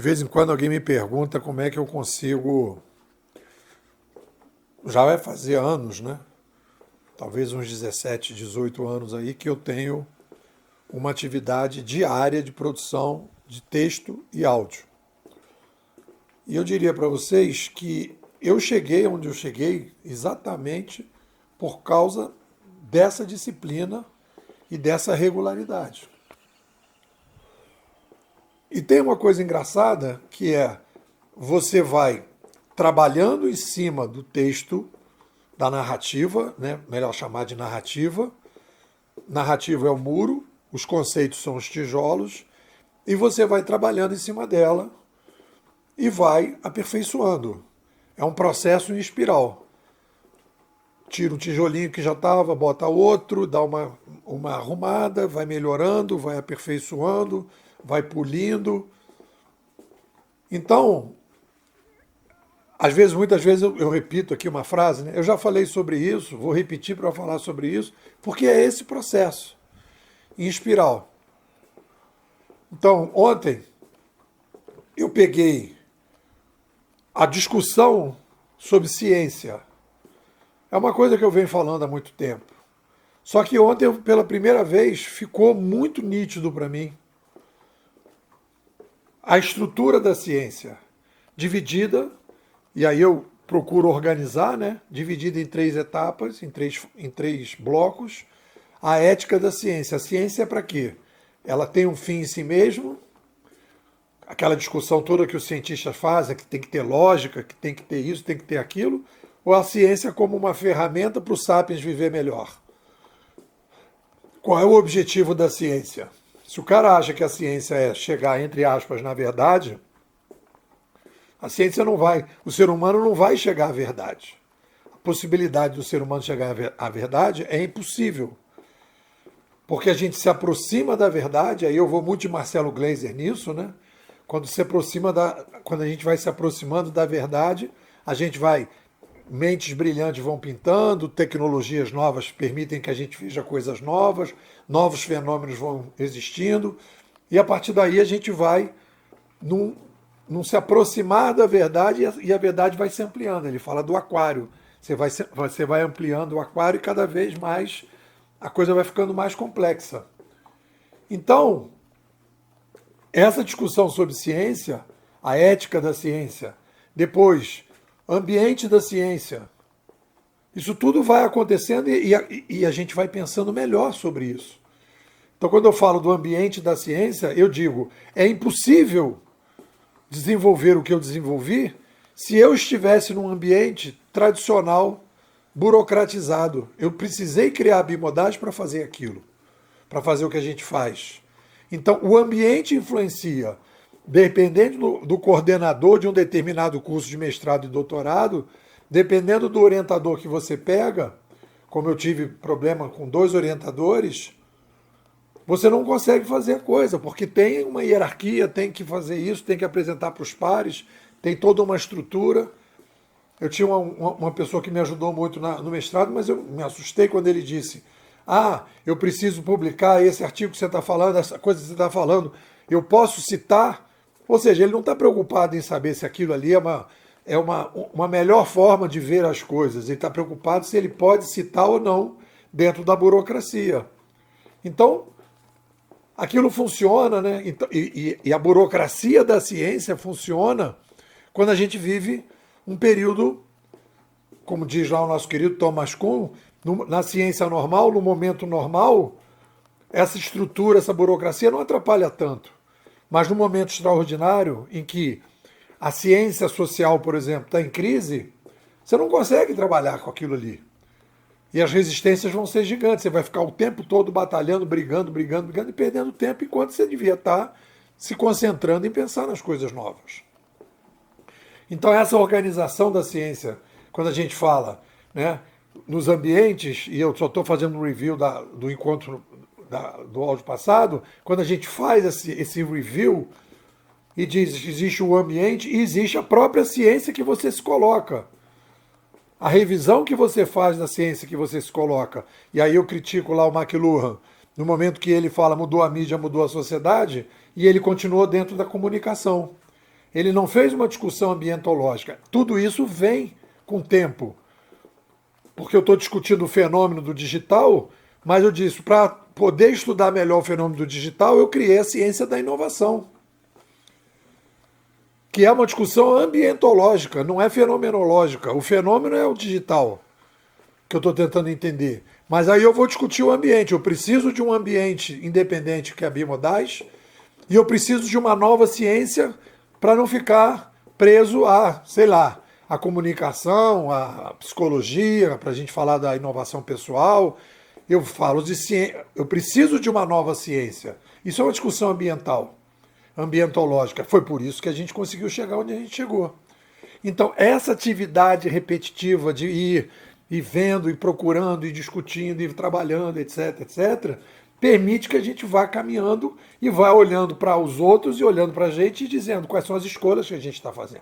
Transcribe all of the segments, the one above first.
De vez em quando alguém me pergunta como é que eu consigo. Já vai fazer anos, né? Talvez uns 17, 18 anos aí que eu tenho uma atividade diária de produção de texto e áudio. E eu diria para vocês que eu cheguei onde eu cheguei exatamente por causa dessa disciplina e dessa regularidade. E tem uma coisa engraçada que é você vai trabalhando em cima do texto, da narrativa, né? Melhor chamar de narrativa. Narrativa é o muro, os conceitos são os tijolos, e você vai trabalhando em cima dela e vai aperfeiçoando. É um processo em espiral. Tira um tijolinho que já estava, bota outro, dá uma arrumada, vai melhorando, vai aperfeiçoando, vai polindo. Então, muitas vezes eu repito aqui uma frase, né? Eu já falei sobre isso, vou repetir para falar sobre isso, porque é esse processo, em espiral. Então, ontem, eu peguei a discussão sobre ciência. É uma coisa que eu venho falando há muito tempo. Só que ontem, pela primeira vez, ficou muito nítido para mim a estrutura da ciência, dividida, e aí eu procuro organizar, né? Dividida em 3 etapas, em três blocos, a ética da ciência. A ciência é para quê? Ela tem um fim em si mesmo, aquela discussão toda que os cientistas fazem, que tem que ter lógica, que tem que ter isso, tem que ter aquilo, ou a ciência como uma ferramenta para o sapiens viver melhor? Qual é o objetivo da ciência? Se o cara acha que a ciência é chegar, entre aspas, na verdade, a ciência não vai, o ser humano não vai chegar à verdade. A possibilidade do ser humano chegar à verdade é impossível. Porque a gente se aproxima da verdade, aí eu vou muito de Marcelo Gleiser nisso, né? Quando a gente vai se aproximando da verdade, a gente vai, mentes brilhantes vão pintando, tecnologias novas permitem que a gente veja coisas novas, novos fenômenos vão existindo, e a partir daí a gente vai num se aproximar da verdade e a verdade vai se ampliando. Ele fala do aquário. Você vai ampliando o aquário e cada vez mais a coisa vai ficando mais complexa. Então, essa discussão sobre ciência, a ética da ciência, depois, ambiente da ciência, isso tudo vai acontecendo e a gente vai pensando melhor sobre isso. Então, quando eu falo do ambiente da ciência, eu digo, é impossível desenvolver o que eu desenvolvi se eu estivesse num ambiente tradicional, burocratizado. Eu precisei criar a Bimodage para fazer aquilo, para fazer o que a gente faz. Então, o ambiente influencia, dependendo do coordenador de um determinado curso de mestrado e doutorado, dependendo do orientador que você pega, como eu tive problema com 2 orientadores, você não consegue fazer a coisa, porque tem uma hierarquia, tem que fazer isso, tem que apresentar para os pares, tem toda uma estrutura. Eu tinha uma pessoa que me ajudou muito no mestrado, mas eu me assustei quando ele disse: eu preciso publicar esse artigo que você está falando, essa coisa que você está falando, eu posso citar? Ou seja, ele não está preocupado em saber se aquilo ali é uma melhor forma de ver as coisas, ele está preocupado se ele pode citar ou não dentro da burocracia. Então, aquilo funciona, né? E a burocracia da ciência funciona quando a gente vive um período, como diz lá o nosso querido Thomas Kuhn, na ciência normal, no momento normal, essa estrutura, essa burocracia não atrapalha tanto. Mas no momento extraordinário, em que a ciência social, por exemplo, está em crise, você não consegue trabalhar com aquilo ali. E as resistências vão ser gigantes. Você vai ficar o tempo todo batalhando, brigando e perdendo tempo, enquanto você devia estar se concentrando em pensar nas coisas novas. Então, essa organização da ciência, quando a gente fala, né, nos ambientes, e eu só estou fazendo um review do encontro do áudio passado, quando a gente faz esse review e diz que existe o ambiente e existe a própria ciência que você se coloca. A revisão que você faz da ciência que você se coloca. E aí eu critico lá o McLuhan, no momento que ele fala mudou a mídia, mudou a sociedade, e ele continuou dentro da comunicação. Ele não fez uma discussão ambientológica. Tudo isso vem com o tempo. Porque eu estou discutindo o fenômeno do digital, mas eu disse, para poder estudar melhor o fenômeno do digital, eu criei a ciência da inovação, que é uma discussão ambientológica, não é fenomenológica. O fenômeno é o digital, que eu estou tentando entender. Mas aí eu vou discutir o ambiente. Eu preciso de um ambiente independente que é bimodais e eu preciso de uma nova ciência para não ficar preso a, sei lá, a comunicação, a psicologia, para a gente falar da inovação pessoal. Eu falo de ciência, eu preciso de uma nova ciência. Isso é uma discussão ambiental, ambientológica. Foi por isso que a gente conseguiu chegar onde a gente chegou. Então, essa atividade repetitiva de ir e vendo, e procurando, e discutindo, e trabalhando, etc., etc., permite que a gente vá caminhando e vá olhando para os outros e olhando para a gente e dizendo quais são as escolhas que a gente está fazendo.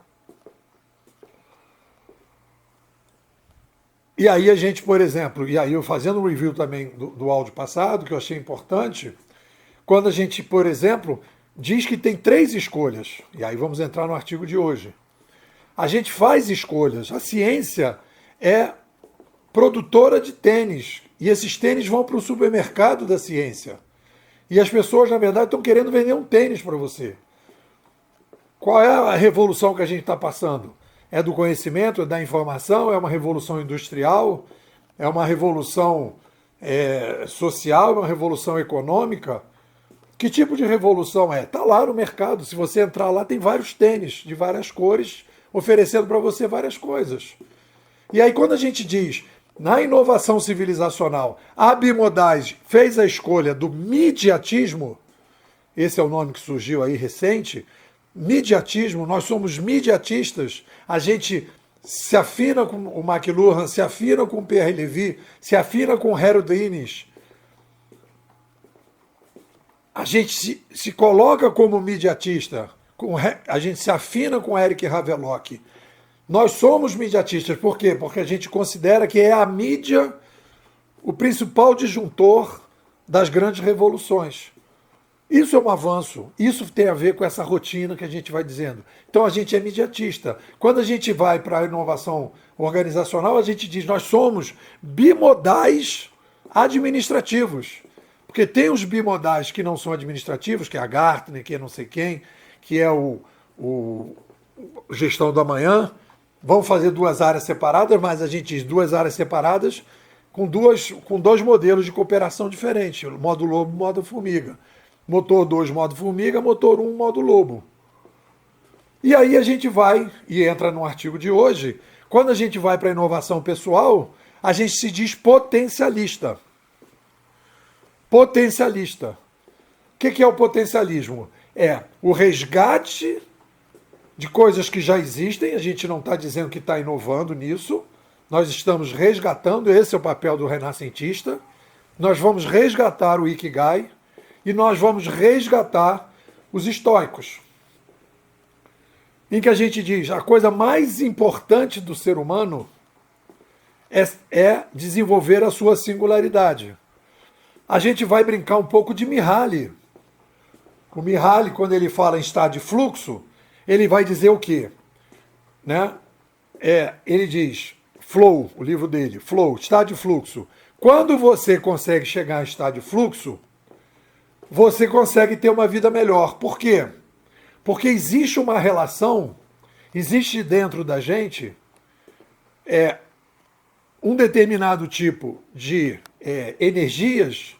E aí a gente, por exemplo, e aí eu fazendo um review também do áudio passado, que eu achei importante, quando a gente, por exemplo, diz que tem 3 escolhas, e aí vamos entrar no artigo de hoje. A gente faz escolhas. A ciência é produtora de tênis, e esses tênis vão para o supermercado da ciência. E as pessoas, na verdade, estão querendo vender um tênis para você. Qual é a revolução que a gente está passando? É do conhecimento, é da informação, é uma revolução industrial, é uma revolução social, é uma revolução econômica? Que tipo de revolução é? Está lá no mercado, se você entrar lá tem vários tênis de várias cores, oferecendo para você várias coisas. E aí quando a gente diz, na inovação civilizacional, a Bimodais fez a escolha do mediatismo, esse é o nome que surgiu aí recente, mediatismo, nós somos mediatistas, a gente se afina com o McLuhan, se afina com o Pierre Levy, se afina com o Harold Innis, a gente se coloca como mediatista, a gente se afina com Eric Havelock. Nós somos mediatistas, por quê? Porque a gente considera que é a mídia o principal disjuntor das grandes revoluções. Isso é um avanço, isso tem a ver com essa rotina que a gente vai dizendo. Então a gente é mediatista. Quando a gente vai para a inovação organizacional, a gente diz nós somos bimodais administrativos. Porque tem os bimodais que não são administrativos, que é a Gartner, que é não sei quem, que é o gestão do amanhã. Vão fazer 2 áreas separadas, mas a gente diz 2 áreas separadas com 2 modelos de cooperação diferentes, modo lobo e modo formiga. Motor 2, modo formiga, motor 1, modo lobo. E aí a gente vai, e entra no artigo de hoje, quando a gente vai para a inovação pessoal, a gente se diz potencialista. Potencialista. O que é o potencialismo? É o resgate de coisas que já existem, a gente não está dizendo que está inovando nisso, nós estamos resgatando, esse é o papel do renascentista, nós vamos resgatar o Ikigai e nós vamos resgatar os estoicos, em que a gente diz a coisa mais importante do ser humano é desenvolver a sua singularidade. A gente vai brincar um pouco de Mihaly. O Mihaly, quando ele fala em estado de fluxo, ele vai dizer o quê? Né? Ele diz, Flow, o livro dele, Flow, estado de fluxo. Quando você consegue chegar em estado de fluxo, você consegue ter uma vida melhor. Por quê? Porque existe uma relação, existe dentro da gente um determinado tipo de energias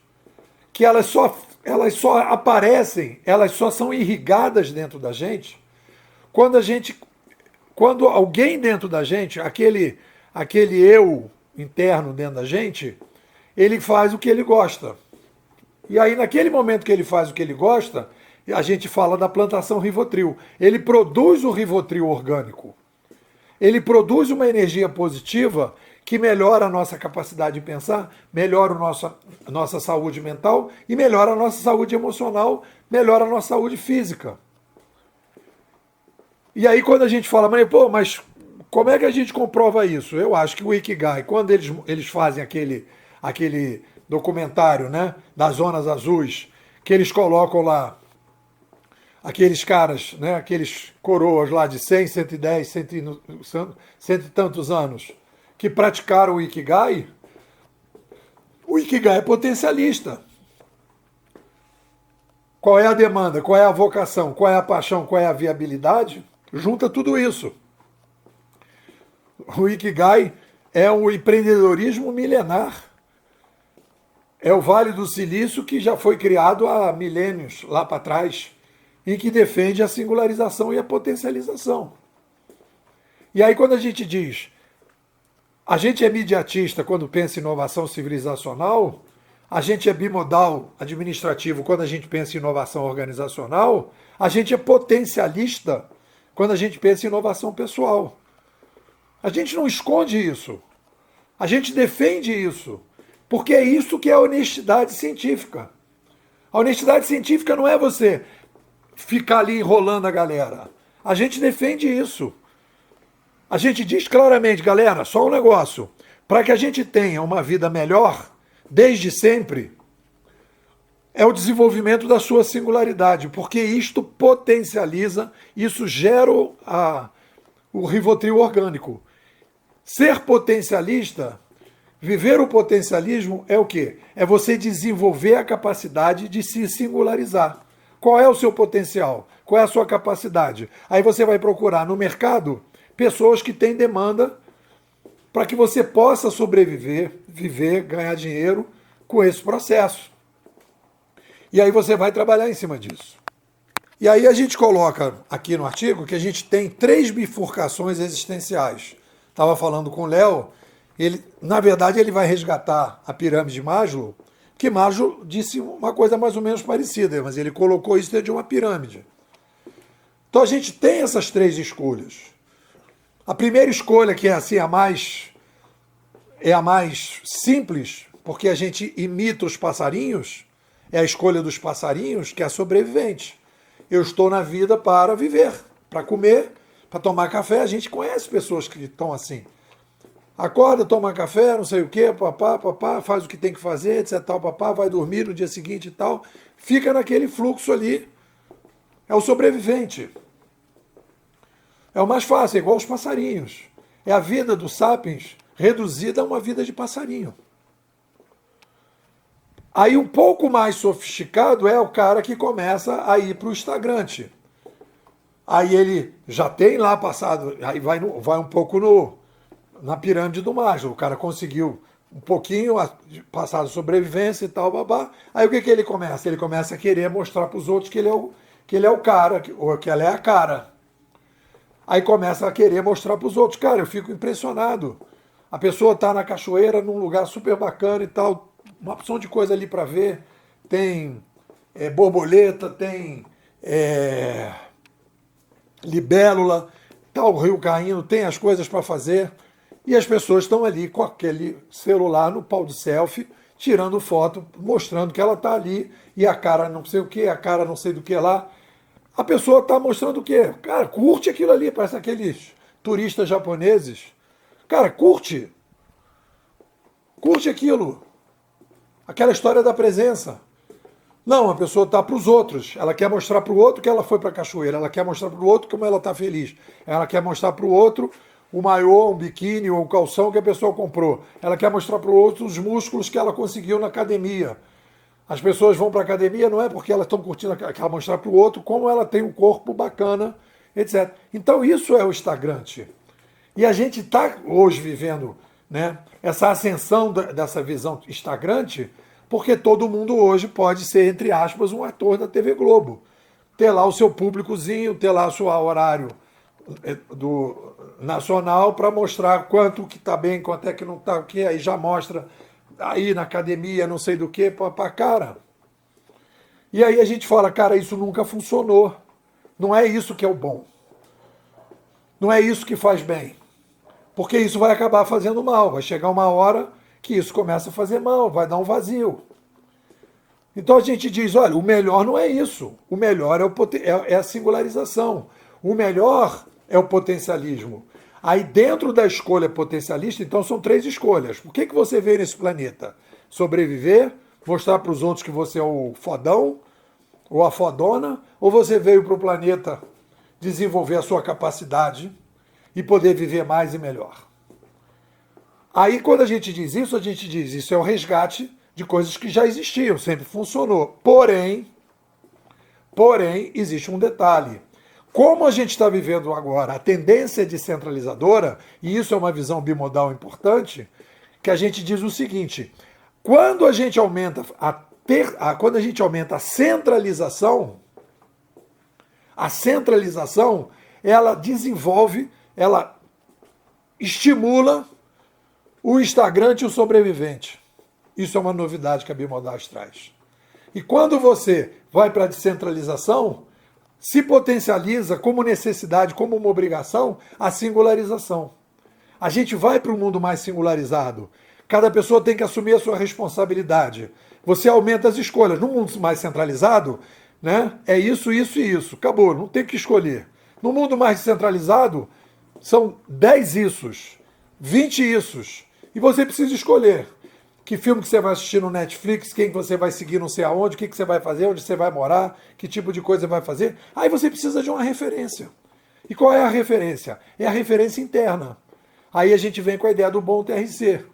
que elas só aparecem, elas só são irrigadas dentro da gente quando alguém dentro da gente, aquele eu interno dentro da gente, ele faz o que ele gosta. E aí, naquele momento que ele faz o que ele gosta, a gente fala da plantação Rivotril. Ele produz o Rivotril orgânico. Ele produz uma energia positiva que melhora a nossa capacidade de pensar, melhora a nossa saúde mental e melhora a nossa saúde emocional, melhora a nossa saúde física. E aí quando a gente fala, mas como é que a gente comprova isso? Eu acho que o Ikigai, quando eles fazem aquele documentário, né, das zonas azuis, que eles colocam lá aqueles caras, né, aqueles coroas lá de 100, 110, cento e tantos anos, que praticaram o Ikigai é potencialista. Qual é a demanda? Qual é a vocação? Qual é a paixão? Qual é a viabilidade? Junta tudo isso. O Ikigai é o empreendedorismo milenar. É o Vale do Silício que já foi criado há milênios lá para trás e que defende a singularização e a potencialização. E aí quando a gente diz, a gente é mediatista quando pensa em inovação civilizacional, a gente é bimodal administrativo quando a gente pensa em inovação organizacional, a gente é potencialista quando a gente pensa em inovação pessoal. A gente não esconde isso. A gente defende isso. Porque é isso que é a honestidade científica. A honestidade científica não é você ficar ali enrolando a galera. A gente defende isso. A gente diz claramente, galera, só um negócio. Para que a gente tenha uma vida melhor, desde sempre, é o desenvolvimento da sua singularidade, porque isto potencializa, isso gera o Rivotril orgânico. Ser potencialista, viver o potencialismo é o quê? É você desenvolver a capacidade de se singularizar. Qual é o seu potencial? Qual é a sua capacidade? Aí você vai procurar no mercado pessoas que têm demanda para que você possa sobreviver, viver, ganhar dinheiro com esse processo. E aí você vai trabalhar em cima disso. E aí a gente coloca aqui no artigo que a gente tem 3 bifurcações existenciais. Estava falando com o Léo, na verdade ele vai resgatar a pirâmide de Maslow, que Maslow disse uma coisa mais ou menos parecida, mas ele colocou isso dentro de uma pirâmide. Então a gente tem essas 3 escolhas. A primeira escolha, que é assim a mais simples, porque a gente imita os passarinhos, é a escolha dos passarinhos, que é a sobrevivente. Eu estou na vida para viver, para comer, para tomar café. A gente conhece pessoas que estão assim. Acorda, toma café, não sei o quê, papá, faz o que tem que fazer, etc, tal, papá, vai dormir no dia seguinte e tal. Fica naquele fluxo ali. É o sobrevivente. É o mais fácil, é igual os passarinhos. É a vida do sapiens reduzida a uma vida de passarinho. Aí um pouco mais sofisticado é o cara que começa a ir para o Instagrante. Aí ele já tem lá passado, aí vai um pouco na pirâmide do Maslow. O cara conseguiu um pouquinho passar de sobrevivência e tal, babá. Aí o que ele começa? Ele começa a querer mostrar para os outros que ele é o cara, ou que ela é a cara. Aí começa a querer mostrar para os outros. Cara, eu fico impressionado. A pessoa está na cachoeira, num lugar super bacana e tal, uma opção de coisa ali para ver. Tem borboleta, tem libélula, tá o rio caindo, tem as coisas para fazer. E as pessoas estão ali com aquele celular no pau de selfie, tirando foto, mostrando que ela está ali, e a cara não sei o que, a cara não sei do que lá. A pessoa está mostrando o quê? Cara, curte aquilo ali, parece aqueles turistas japoneses. Cara, curte. Curte aquilo. Aquela história da presença. Não, a pessoa está para os outros. Ela quer mostrar para o outro que ela foi para a cachoeira. Ela quer mostrar para o outro como ela está feliz. Ela quer mostrar para o outro o maiô, um biquíni ou um calção que a pessoa comprou. Ela quer mostrar para o outro os músculos que ela conseguiu na academia. As pessoas vão para a academia não é porque elas estão curtindo, quer mostrar para o outro como ela tem um corpo bacana, etc. Então isso é o Instagrante. E a gente está hoje vivendo, né, essa ascensão dessa visão Instagrante, porque todo mundo hoje pode ser, entre aspas, um ator da TV Globo. Ter lá o seu públicozinho, ter lá o seu horário do nacional para mostrar quanto que está bem, quanto é que não está, o que aí já mostra aí na academia, não sei do que, para cara. E aí a gente fala, cara, isso nunca funcionou. Não é isso que é o bom. Não é isso que faz bem. Porque isso vai acabar fazendo mal. Vai chegar uma hora que isso começa a fazer mal, vai dar um vazio. Então a gente diz, olha, o melhor não é isso. O melhor é a singularização. O melhor é o potencialismo. Aí dentro da escolha potencialista, então são 3 escolhas. O que você veio nesse planeta? Sobreviver, mostrar para os outros que você é o fodão, ou a fodona, ou você veio para o planeta desenvolver a sua capacidade e poder viver mais e melhor. Aí, quando a gente diz isso é o resgate de coisas que já existiam, sempre funcionou. Porém, existe um detalhe. Como a gente está vivendo agora a tendência descentralizadora, e isso é uma visão bimodal importante, que a gente diz o seguinte: quando a gente aumenta a centralização, ela desenvolve, ela estimula o instagrante e o sobrevivente. Isso é uma novidade que a Bimodais traz. E quando você vai para a descentralização, se potencializa como necessidade, como uma obrigação, a singularização. A gente vai para um mundo mais singularizado. Cada pessoa tem que assumir a sua responsabilidade. Você aumenta as escolhas. No mundo mais centralizado, né, é isso, isso e isso. Acabou, não tem que escolher. No mundo mais descentralizado, são 10 issos, 20 issos. E você precisa escolher que filme que você vai assistir no Netflix, quem que você vai seguir não sei aonde, o que você vai fazer, onde você vai morar, que tipo de coisa você vai fazer. Aí você precisa de uma referência. E qual é a referência? É a referência interna. Aí a gente vem com a ideia do bom TRC.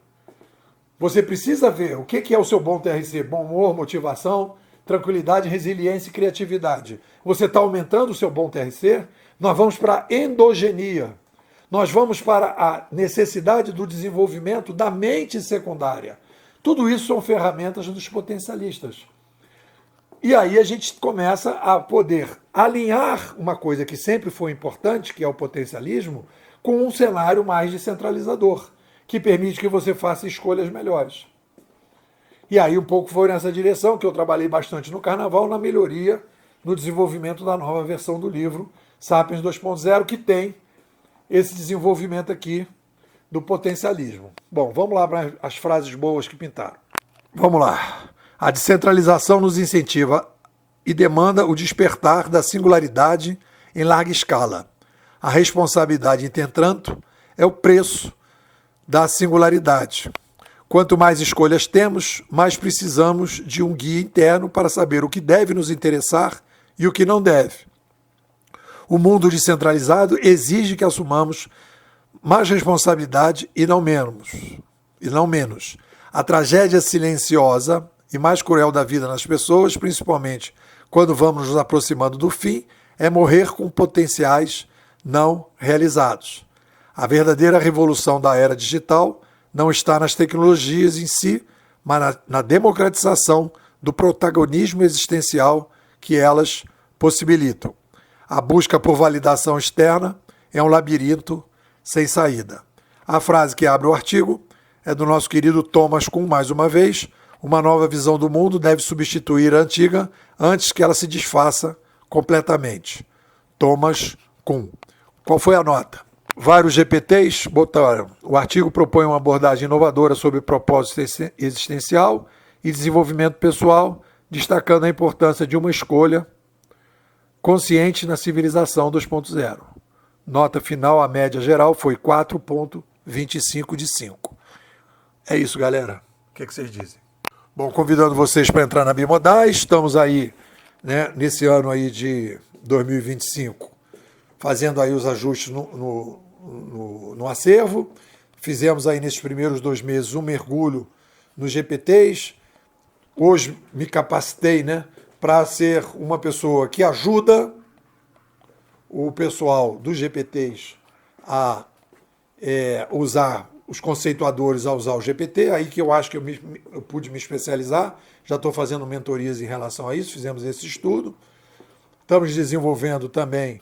Você precisa ver o que é o seu bom TRC. Bom humor, motivação, tranquilidade, resiliência e criatividade. Você está aumentando o seu bom TRC? Nós vamos para a endogenia. Nós vamos para a necessidade do desenvolvimento da mente secundária. Tudo isso são ferramentas dos potencialistas. E aí a gente começa a poder alinhar uma coisa que sempre foi importante, que é o potencialismo, com um cenário mais descentralizador, que permite que você faça escolhas melhores. E aí um pouco foi nessa direção que eu trabalhei bastante no Carnaval, na melhoria, no desenvolvimento da nova versão do livro Sapiens 2.0, que tem esse desenvolvimento aqui do potencialismo. Bom, vamos lá para as frases boas que pintaram. Vamos lá. A descentralização nos incentiva e demanda o despertar da singularidade em larga escala. A responsabilidade, entretanto, é o preço da singularidade. Quanto mais escolhas temos, mais precisamos de um guia interno para saber o que deve nos interessar e o que não deve. O mundo descentralizado exige que assumamos mais responsabilidade e não menos. A tragédia silenciosa e mais cruel da vida nas pessoas, principalmente quando vamos nos aproximando do fim, é morrer com potenciais não realizados. A verdadeira revolução da era digital não está nas tecnologias em si, mas na democratização do protagonismo existencial que elas possibilitam. A busca por validação externa é um labirinto sem saída. A frase que abre o artigo é do nosso querido Thomas Kuhn, mais uma vez: uma nova visão do mundo deve substituir a antiga antes que ela se desfaça completamente. Thomas Kuhn. Qual foi a nota? Vários GPTs botaram. O artigo propõe uma abordagem inovadora sobre propósito existencial e desenvolvimento pessoal, destacando a importância de uma escolha consciente na civilização 2.0. Nota final, a média geral foi 4,25 de 5. É isso, galera. O que vocês dizem? Bom, convidando vocês para entrar na Bimodais, estamos aí, né, nesse ano aí de 2025, fazendo aí os ajustes no acervo. Fizemos aí nesses primeiros 2 meses um mergulho nos GPTs. Hoje me capacitei, né, para ser uma pessoa que ajuda o pessoal dos GPTs a usar, os conceituadores a usar o GPT, aí que eu acho que eu pude me especializar. Já estou fazendo mentorias em relação a isso, fizemos esse estudo. Estamos desenvolvendo também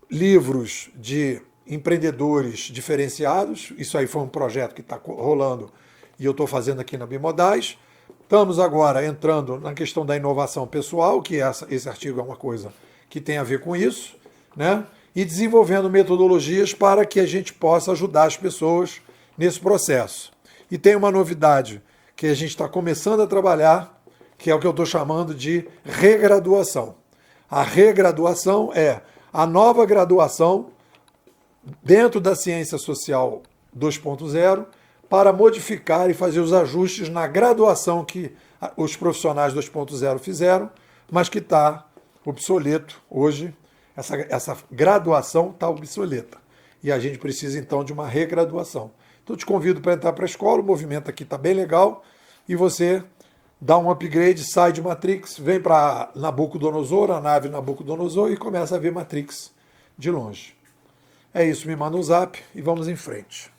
livros de empreendedores diferenciados. Isso aí foi um projeto que está rolando e eu estou fazendo aqui na Bimodais. Estamos agora entrando na questão da inovação pessoal, que esse artigo é uma coisa que tem a ver com isso, né? E desenvolvendo metodologias para que a gente possa ajudar as pessoas nesse processo. E tem uma novidade que a gente está começando a trabalhar, que é o que eu estou chamando de regraduação. A regraduação é a nova graduação dentro da ciência social 2.0 para modificar e fazer os ajustes na graduação que os profissionais 2.0 fizeram, mas que está obsoleto hoje. Essa graduação está obsoleta. E a gente precisa, então, de uma regraduação. Então, eu te convido para entrar para a escola, o movimento aqui está bem legal, e você dá um upgrade, sai de Matrix, vem para Nabucodonosor, a nave Nabucodonosor, e começa a ver Matrix de longe. É isso, me manda um zap e vamos em frente.